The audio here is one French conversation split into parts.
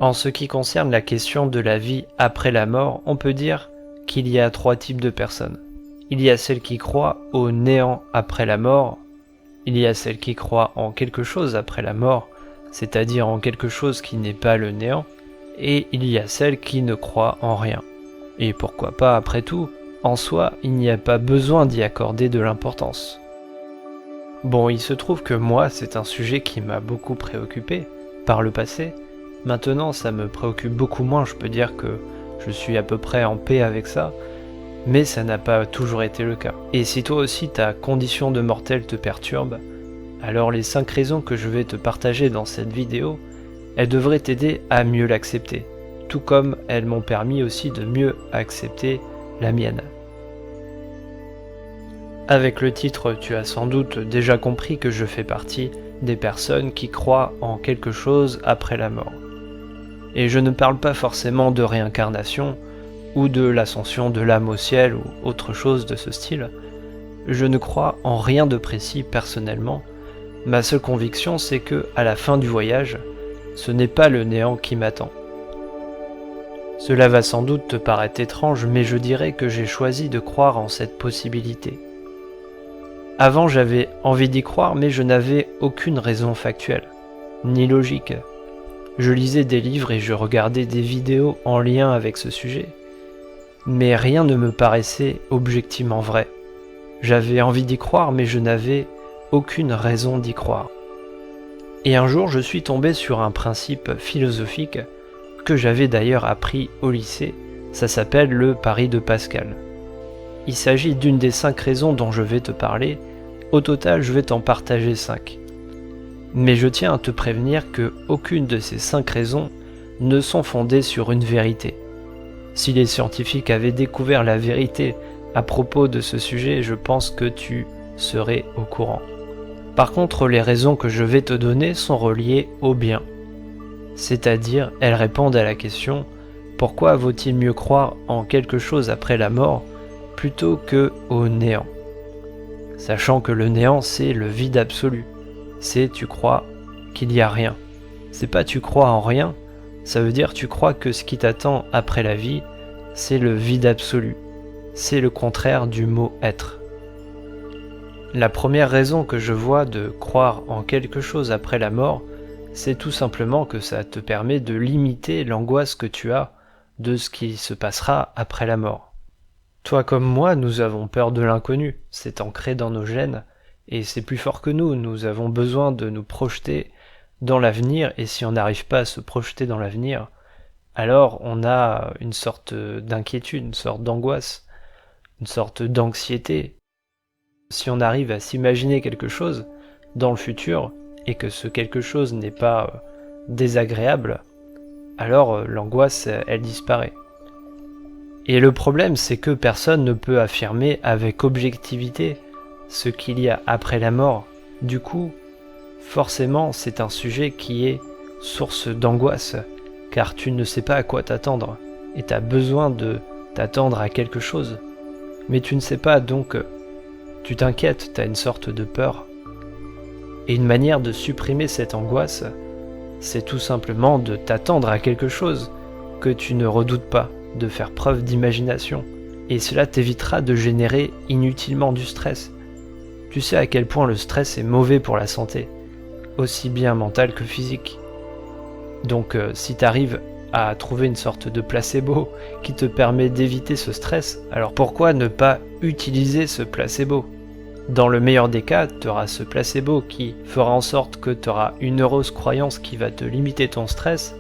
En ce qui concerne la question de la vie après la mort, on peut dire qu'il y a 3 types de personnes. Il y a celles qui croient au néant après la mort, il y a celles qui croient en quelque chose après la mort, c'est-à-dire en quelque chose qui n'est pas le néant, et il y a celles qui ne croient en rien. Et pourquoi pas, après tout, en soi, il n'y a pas besoin d'y accorder de l'importance. Bon, il se trouve que moi, c'est un sujet qui m'a beaucoup préoccupé par le passé. Maintenant, ça me préoccupe beaucoup moins, je peux dire que je suis à peu près en paix avec ça, mais ça n'a pas toujours été le cas. Et si toi aussi ta condition de mortel te perturbe, alors les 5 raisons que je vais te partager dans cette vidéo, elles devraient t'aider à mieux l'accepter, tout comme elles m'ont permis aussi de mieux accepter la mienne. Avec le titre, tu as sans doute déjà compris que je fais partie des personnes qui croient en quelque chose après la mort. Et je ne parle pas forcément de réincarnation ou de l'ascension de l'âme au ciel ou autre chose de ce style. Je ne crois en rien de précis personnellement. Ma seule conviction, c'est que à la fin du voyage, ce n'est pas le néant qui m'attend. Cela va sans doute te paraître étrange, mais je dirais que j'ai choisi de croire en cette possibilité. Avant, j'avais envie d'y croire, mais je n'avais aucune raison factuelle, ni logique. Je lisais des livres et je regardais des vidéos en lien avec ce sujet, mais rien ne me paraissait objectivement vrai. J'avais envie d'y croire, mais je n'avais aucune raison d'y croire. Et un jour, je suis tombé sur un principe philosophique que j'avais d'ailleurs appris au lycée. Ça s'appelle le pari de Pascal. Il s'agit d'une des 5 raisons dont je vais te parler. Au total, je vais t'en partager 5. Mais je tiens à te prévenir que aucune de ces 5 raisons ne sont fondées sur une vérité. Si les scientifiques avaient découvert la vérité à propos de ce sujet, je pense que tu serais au courant. Par contre, les raisons que je vais te donner sont reliées au bien. C'est-à-dire, elles répondent à la question « Pourquoi vaut-il mieux croire en quelque chose après la mort plutôt que au néant ?» Sachant que le néant, c'est le vide absolu. C'est tu crois qu'il n'y a rien. C'est pas tu crois en rien, ça veut dire tu crois que ce qui t'attend après la vie, c'est le vide absolu. C'est le contraire du mot être. La première raison que je vois de croire en quelque chose après la mort, c'est tout simplement que ça te permet de limiter l'angoisse que tu as de ce qui se passera après la mort. Toi comme moi, nous avons peur de l'inconnu, c'est ancré dans nos gènes, et c'est plus fort que nous avons besoin de nous projeter dans l'avenir, et si on n'arrive pas à se projeter dans l'avenir, alors on a une sorte d'inquiétude, une sorte d'angoisse, une sorte d'anxiété. Si on arrive à s'imaginer quelque chose dans le futur, et que ce quelque chose n'est pas désagréable, alors l'angoisse, elle disparaît. Et le problème, c'est que personne ne peut affirmer avec objectivité ce qu'il y a après la mort. Du coup, forcément, c'est un sujet qui est source d'angoisse, car tu ne sais pas à quoi t'attendre, et tu as besoin de t'attendre à quelque chose. Mais tu ne sais pas, donc tu t'inquiètes, tu as une sorte de peur. Et une manière de supprimer cette angoisse, c'est tout simplement de t'attendre à quelque chose que tu ne redoutes pas, de faire preuve d'imagination, et cela t'évitera de générer inutilement du stress. Tu sais à quel point le stress est mauvais pour la santé, aussi bien mentale que physique. Donc si tu arrives à trouver une sorte de placebo qui te permet d'éviter ce stress, alors pourquoi ne pas utiliser ce placebo ? Dans le meilleur des cas, tu auras ce placebo qui fera en sorte que tu auras une heureuse croyance qui va te limiter ton stress,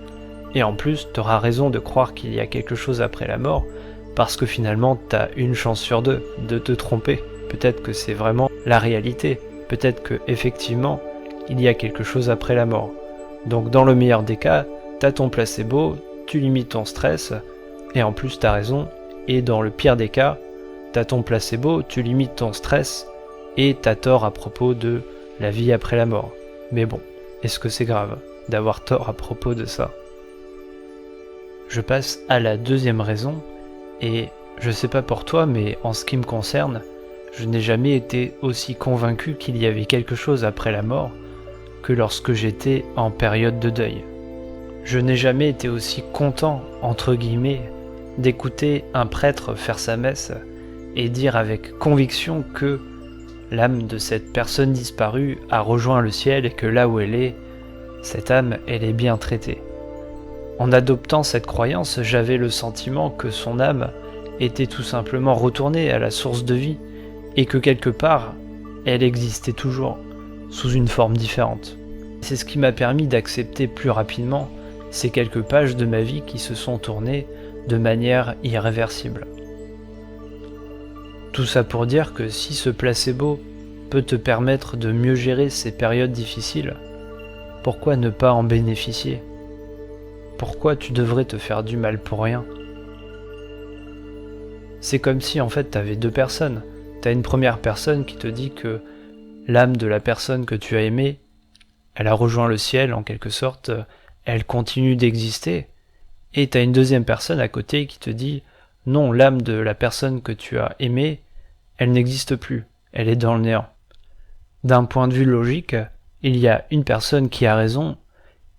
et en plus, tu auras raison de croire qu'il y a quelque chose après la mort, parce que finalement, tu as une chance sur 2 de te tromper. Peut-être que c'est vraiment la réalité. Peut-être que effectivement, il y a quelque chose après la mort. Donc dans le meilleur des cas, tu as ton placebo, tu limites ton stress, et en plus tu as raison. Et dans le pire des cas, tu as ton placebo, tu limites ton stress, et tu as tort à propos de la vie après la mort. Mais bon, est-ce que c'est grave d'avoir tort à propos de ça ? Je passe à la deuxième raison, et je sais pas pour toi, mais en ce qui me concerne, je n'ai jamais été aussi convaincu qu'il y avait quelque chose après la mort que lorsque j'étais en période de deuil. Je n'ai jamais été aussi content, entre guillemets, d'écouter un prêtre faire sa messe et dire avec conviction que l'âme de cette personne disparue a rejoint le ciel et que là où elle est, cette âme, elle est bien traitée. En adoptant cette croyance, j'avais le sentiment que son âme était tout simplement retournée à la source de vie et que quelque part, elle existait toujours, sous une forme différente. C'est ce qui m'a permis d'accepter plus rapidement ces quelques pages de ma vie qui se sont tournées de manière irréversible. Tout ça pour dire que si ce placebo peut te permettre de mieux gérer ces périodes difficiles, pourquoi ne pas en bénéficier? Pourquoi tu devrais te faire du mal pour rien? C'est comme si en fait tu avais deux personnes. Tu as une première personne qui te dit que l'âme de la personne que tu as aimée, elle a rejoint le ciel en quelque sorte, elle continue d'exister. Et tu as une deuxième personne à côté qui te dit non, l'âme de la personne que tu as aimée, elle n'existe plus, elle est dans le néant. D'un point de vue logique, il y a une personne qui a raison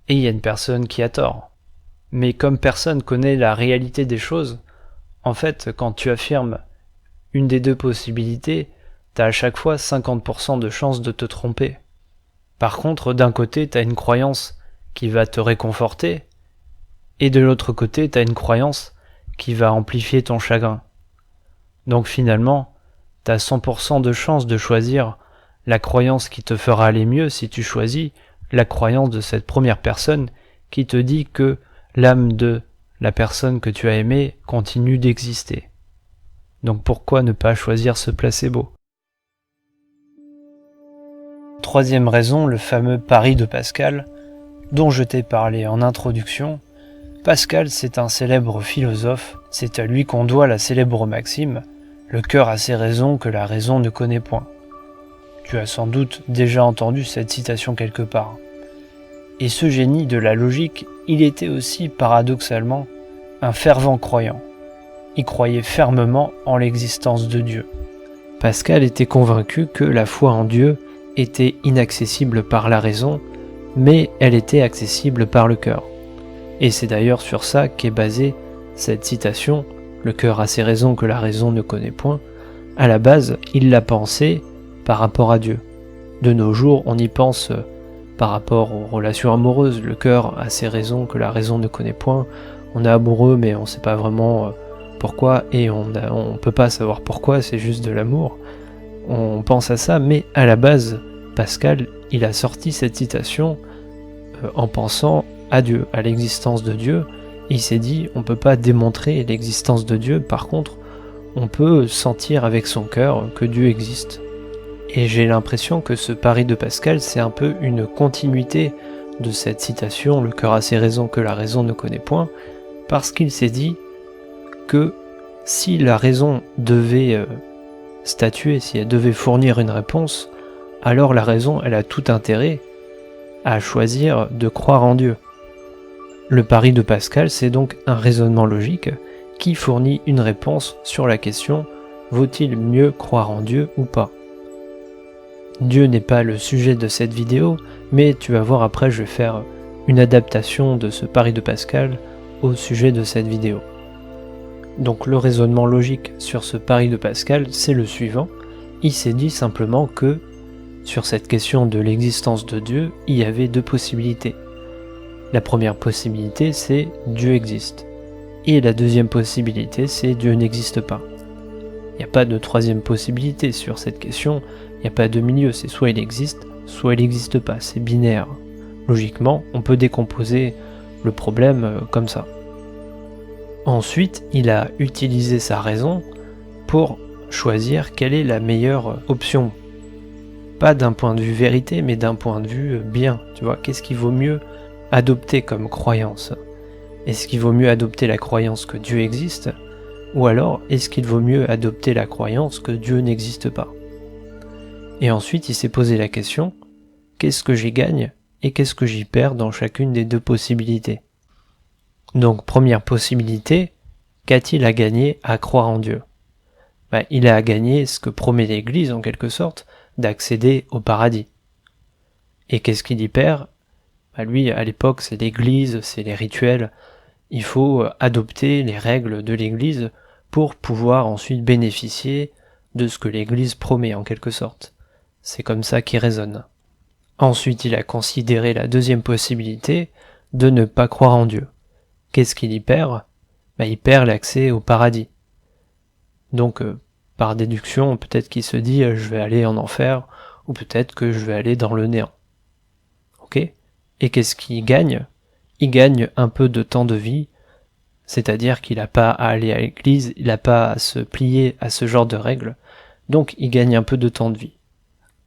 et il y a une personne qui a tort. Mais comme personne connaît la réalité des choses, en fait, quand tu affirmes une des deux possibilités, t'as à chaque fois 50% de chances de te tromper. Par contre, d'un côté, t'as une croyance qui va te réconforter, et de l'autre côté, t'as une croyance qui va amplifier ton chagrin. Donc finalement, t'as 100% de chances de choisir la croyance qui te fera aller mieux si tu choisis la croyance de cette première personne qui te dit que l'âme de la personne que tu as aimée continue d'exister. Donc pourquoi ne pas choisir ce placebo? Troisième raison, le fameux pari de Pascal, dont je t'ai parlé en introduction. Pascal, c'est un célèbre philosophe, c'est à lui qu'on doit la célèbre maxime « Le cœur a ses raisons que la raison ne connaît point ». Tu as sans doute déjà entendu cette citation quelque part. Et ce génie de la logique, il était aussi, paradoxalement, un fervent croyant. Il croyait fermement en l'existence de Dieu. Pascal était convaincu que la foi en Dieu était inaccessible par la raison, mais elle était accessible par le cœur. Et c'est d'ailleurs sur ça qu'est basée cette citation « Le cœur a ses raisons que la raison ne connaît point ». À la base, il l'a pensé par rapport à Dieu. De nos jours, on y pense par rapport aux relations amoureuses. Le cœur a ses raisons que la raison ne connaît point. On est amoureux, mais on ne sait pas vraiment pourquoi, et on peut pas savoir pourquoi, c'est juste de l'amour. On pense à ça, mais à la base, Pascal, il a sorti cette citation en pensant à Dieu, à l'existence de Dieu. Et il s'est dit, on peut pas démontrer l'existence de Dieu, par contre, on peut sentir avec son cœur que Dieu existe. Et j'ai l'impression que ce pari de Pascal, c'est un peu une continuité de cette citation « Le cœur a ses raisons que la raison ne connaît point », parce qu'il s'est dit que si la raison devait statuer, si elle devait fournir une réponse, alors la raison, elle a tout intérêt à choisir de croire en Dieu. Le pari de Pascal, c'est donc un raisonnement logique qui fournit une réponse sur la question « Vaut-il mieux croire en Dieu ou pas ?» Dieu n'est pas le sujet de cette vidéo, mais tu vas voir après, je vais faire une adaptation de ce pari de Pascal au sujet de cette vidéo. Donc le raisonnement logique sur ce pari de Pascal, c'est le suivant. Il s'est dit simplement que, sur cette question de l'existence de Dieu, il y avait deux possibilités. La première possibilité, c'est Dieu existe. Et la deuxième possibilité, c'est Dieu n'existe pas. Il n'y a pas de troisième possibilité sur cette question, il n'y a pas de milieu, c'est soit il existe, soit il n'existe pas, c'est binaire. Logiquement, on peut décomposer le problème comme ça. Ensuite, il a utilisé sa raison pour choisir quelle est la meilleure option. Pas d'un point de vue vérité, mais d'un point de vue bien. Tu vois, qu'est-ce qui vaut mieux adopter comme croyance? Est-ce qu'il vaut mieux adopter la croyance que Dieu existe? Ou alors, est-ce qu'il vaut mieux adopter la croyance que Dieu n'existe pas? Et ensuite, il s'est posé la question, qu'est-ce que j'y gagne et qu'est-ce que j'y perds dans chacune des deux possibilités? Donc, première possibilité, qu'a-t-il à gagner à croire en Dieu? Il a à gagner ce que promet l'Église, en quelque sorte, d'accéder au paradis. Et qu'est-ce qu'il y perd? Lui, à l'époque, c'est l'église, c'est les rituels. Il faut adopter les règles de l'église pour pouvoir ensuite bénéficier de ce que l'église promet en quelque sorte. C'est comme ça qu'il raisonne. Ensuite, il a considéré la deuxième possibilité de ne pas croire en Dieu. Qu'est-ce qu'il y perd ? Il perd l'accès au paradis. Donc, par déduction, peut-être qu'il se dit je vais aller en enfer, ou peut-être que je vais aller dans le néant. Ok ? Et qu'est-ce qu'il gagne ? Il gagne un peu de temps de vie, c'est-à-dire qu'il n'a pas à aller à l'église, il n'a pas à se plier à ce genre de règles, donc il gagne un peu de temps de vie.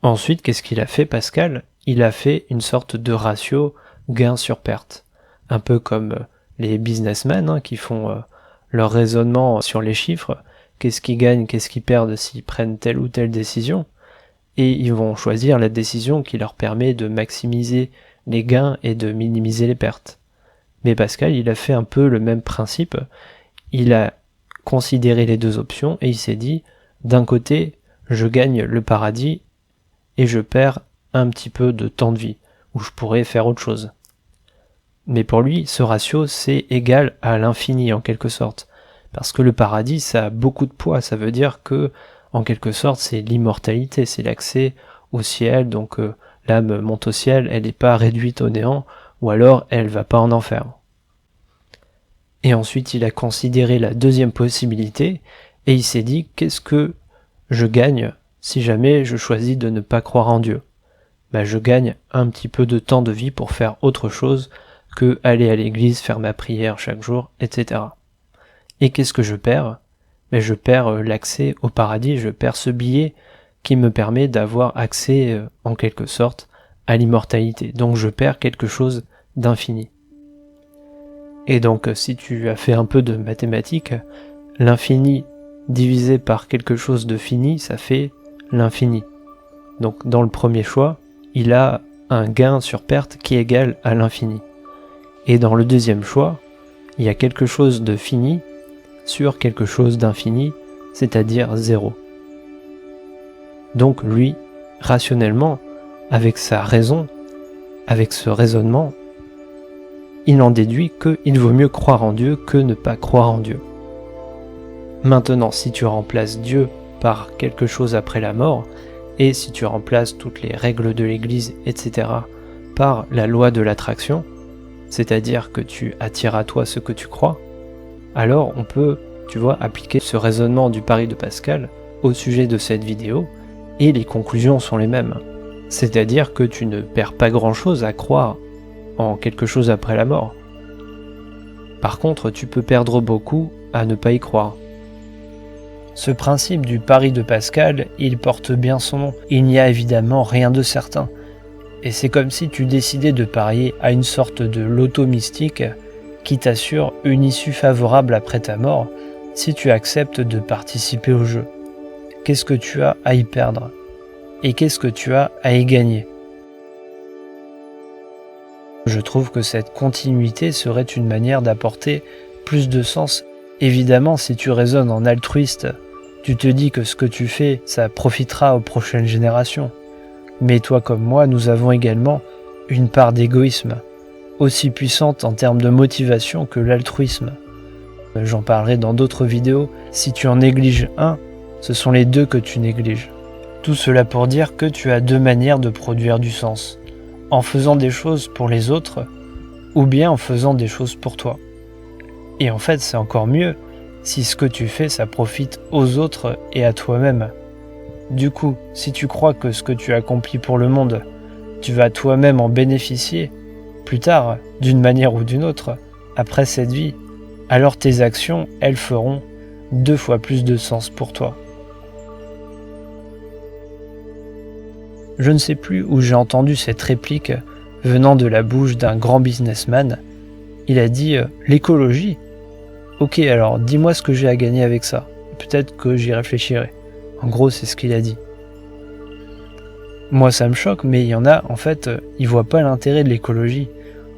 Ensuite, qu'est-ce qu'il a fait, Pascal ? Il a fait une sorte de ratio gain sur perte. Un peu comme les businessmen qui font leur raisonnement sur les chiffres, qu'est-ce qu'ils gagnent, qu'est-ce qu'ils perdent s'ils prennent telle ou telle décision, et ils vont choisir la décision qui leur permet de maximiser les gains et de minimiser les pertes. Mais Pascal, il a fait un peu le même principe, il a considéré les deux options et il s'est dit, d'un côté, je gagne le paradis et je perds un petit peu de temps de vie, où je pourrais faire autre chose. Mais pour lui, ce ratio, c'est égal à l'infini en quelque sorte. Parce que le paradis, ça a beaucoup de poids, ça veut dire que, en quelque sorte, c'est l'immortalité, c'est l'accès au ciel, donc l'âme monte au ciel, elle n'est pas réduite au néant, ou alors elle va pas en enfer. Et ensuite, il a considéré la deuxième possibilité, et il s'est dit, qu'est-ce que je gagne si jamais je choisis de ne pas croire en Dieu ? Je gagne un petit peu de temps de vie pour faire autre chose que aller à l'église, faire ma prière chaque jour, etc. Et qu'est-ce que je perds ? Je perds l'accès au paradis, je perds ce billet qui me permet d'avoir accès, en quelque sorte, à l'immortalité. Donc je perds quelque chose d'infini. Et donc si tu as fait un peu de mathématiques, l'infini divisé par quelque chose de fini, ça fait l'infini. Donc dans le premier choix, il a un gain sur perte qui est égal à l'infini. Et dans le deuxième choix, il y a quelque chose de fini sur quelque chose d'infini, c'est-à-dire 0. Donc lui, rationnellement, avec sa raison, avec ce raisonnement, il en déduit qu'il vaut mieux croire en Dieu que ne pas croire en Dieu. Maintenant, si tu remplaces Dieu par quelque chose après la mort, et si tu remplaces toutes les règles de l'Église, etc., par la loi de l'attraction, c'est-à-dire que tu attires à toi ce que tu crois, alors on peut, appliquer ce raisonnement du pari de Pascal au sujet de cette vidéo, et les conclusions sont les mêmes. C'est-à-dire que tu ne perds pas grand-chose à croire en quelque chose après la mort. Par contre, tu peux perdre beaucoup à ne pas y croire. Ce principe du pari de Pascal, il porte bien son nom. Il n'y a évidemment rien de certain. Et c'est comme si tu décidais de parier à une sorte de loto mystique qui t'assure une issue favorable après ta mort si tu acceptes de participer au jeu. Qu'est-ce que tu as à y perdre ? Et qu'est-ce que tu as à y gagner ? Je trouve que cette continuité serait une manière d'apporter plus de sens. Évidemment, si tu raisonnes en altruiste, tu te dis que ce que tu fais, ça profitera aux prochaines générations. Mais toi comme moi, nous avons également une part d'égoïsme, aussi puissante en termes de motivation que l'altruisme. J'en parlerai dans d'autres vidéos. Si tu en négliges un, ce sont les deux que tu négliges. Tout cela pour dire que tu as deux manières de produire du sens. En faisant des choses pour les autres, ou bien en faisant des choses pour toi. Et en fait, c'est encore mieux si ce que tu fais, ça profite aux autres et à toi-même. Du coup, si tu crois que ce que tu accomplis pour le monde, tu vas toi-même en bénéficier, plus tard, d'une manière ou d'une autre, après cette vie, alors tes actions, elles feront 2 fois plus de sens pour toi. Je ne sais plus où j'ai entendu cette réplique venant de la bouche d'un grand businessman. Il a dit « l'écologie ». Ok, alors dis-moi ce que j'ai à gagner avec ça. Peut-être que j'y réfléchirai. En gros, c'est ce qu'il a dit. Moi, ça me choque, mais il y en a, en fait, ils voient pas l'intérêt de l'écologie.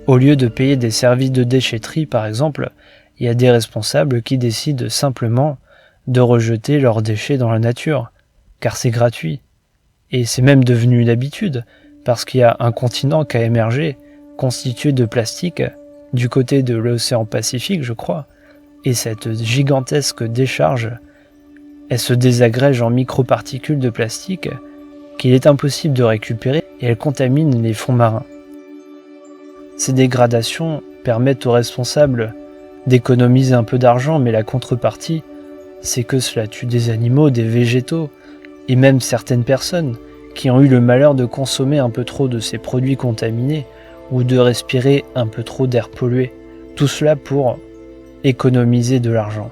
Au lieu de payer des services de déchetterie, par exemple, il y a des responsables qui décident simplement de rejeter leurs déchets dans la nature, car c'est gratuit. Et c'est même devenu une habitude, parce qu'il y a un continent qui a émergé constituée de plastique du côté de l'océan Pacifique, je crois, et cette gigantesque décharge, elle se désagrège en microparticules de plastique qu'il est impossible de récupérer et elle contamine les fonds marins. Ces dégradations permettent aux responsables d'économiser un peu d'argent, mais la contrepartie, c'est que cela tue des animaux, des végétaux, et même certaines personnes qui ont eu le malheur de consommer un peu trop de ces produits contaminés ou de respirer un peu trop d'air pollué. Tout cela pour économiser de l'argent.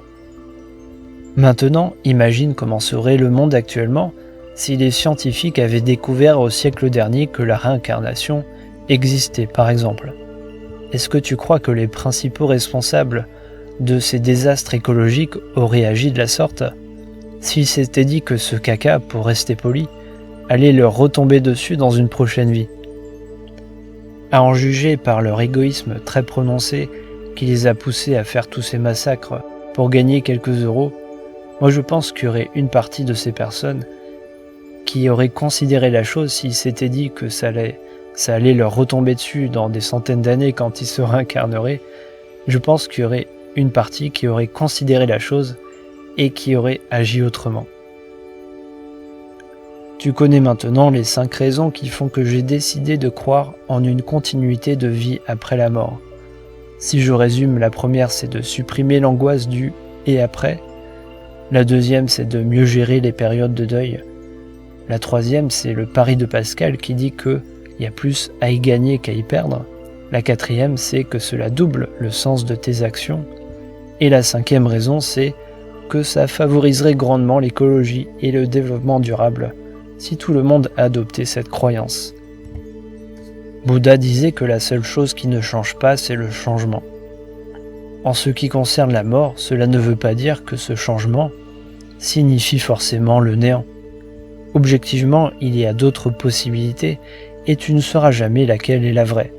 Maintenant, imagine comment serait le monde actuellement si les scientifiques avaient découvert au siècle dernier que la réincarnation existait, par exemple. Est-ce que tu crois que les principaux responsables de ces désastres écologiques auraient agi de la sorte? S'ils s'étaient dit que ce caca, pour rester poli, allait leur retomber dessus dans une prochaine vie. À en juger par leur égoïsme très prononcé qui les a poussés à faire tous ces massacres pour gagner quelques euros, moi je pense qu'il y aurait une partie de ces personnes qui auraient considéré la chose s'ils s'étaient dit que ça allait leur retomber dessus dans des centaines d'années quand ils se réincarneraient. Je pense qu'il y aurait une partie qui aurait considéré la chose et qui aurait agi autrement. Tu connais maintenant les 5 raisons qui font que j'ai décidé de croire en une continuité de vie après la mort. Si je résume, la première c'est de supprimer l'angoisse du « et après ». La deuxième c'est de mieux gérer les périodes de deuil. La troisième c'est le pari de Pascal qui dit que il y a plus à y gagner qu'à y perdre. La quatrième c'est que cela double le sens de tes actions. Et la cinquième raison c'est que ça favoriserait grandement l'écologie et le développement durable si tout le monde adoptait cette croyance. Bouddha disait que la seule chose qui ne change pas, c'est le changement. En ce qui concerne la mort, cela ne veut pas dire que ce changement signifie forcément le néant. Objectivement, il y a d'autres possibilités et tu ne sauras jamais laquelle est la vraie.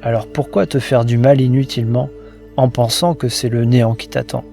Alors pourquoi te faire du mal inutilement en pensant que c'est le néant qui t'attend ?